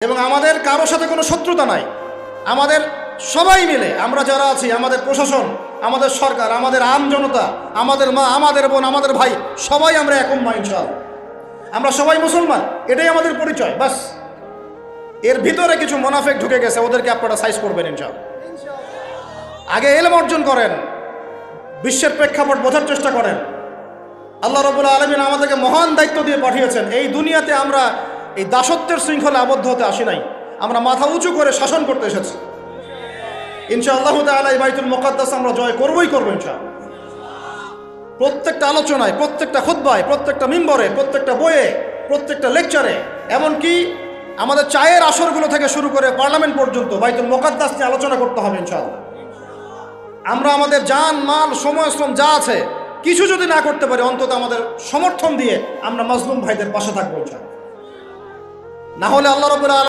এবং আমাদের কারো সাথে কোনো শত্রুতা নাই। আমাদের সবাই মিলে আমরা যারা আছি, আমাদের প্রশাসন, আমাদের সরকার, আমাদের আম জনতা, আমাদের মা, আমাদের বোন, আমাদের ভাই, সবাই আমরা এক উম্মাহ ইনশাআল্লাহ। আমরা সবাই মুসলমান, এটাই আমাদের পরিচয়। বাস এর ভিতরে কিছু মুনাফিক ঢুকে গেছে, ওদেরকে আপনারা সাইজ করবেন ইনশাআল্লাহ। আগে ইলম অর্জন করেন, বিশ্বের প্রেক্ষাপট বোঝার চেষ্টা করেন। আল্লাহ রাব্বুল আলামিন আমাদেরকে মহান দায়িত্ব দিয়ে পাঠিয়েছেন। এই দুনিয়াতে আমরা এই দাসত্বের শৃঙ্খলে আবদ্ধ হতে আসি নাই, আমরা মাথা উঁচু করে শাসন করতে এসেছি। ইনশাআল্লাহ তাআলা এই বাইতুল মুকাদ্দাস আমরা জয় করবই করবো ইনশাআল্লাহ। প্রত্যেকটা আলোচনায়, প্রত্যেকটা খুতবায়, প্রত্যেকটা মিম্বরে, প্রত্যেকটা বইয়ে, প্রত্যেকটা লেকচারে, এমনকি আমাদের চায়ের আসরগুলো থেকে শুরু করে পার্লামেন্ট পর্যন্ত বাইতুল মুকাদ্দাস নিয়ে আলোচনা করতে হবে ইনশাআল্লাহ। আমরা আমাদের জান, মাল, সময়, শ্রম যা আছে, কিছু যদি না করতে পারি, অন্তত আমাদের সমর্থন দিয়ে আমরা মাজলুম ভাইদের পাশে থাকবো ইনশাআল্লাহ। না হলে আল্লাহ রাব্বুল আলামিন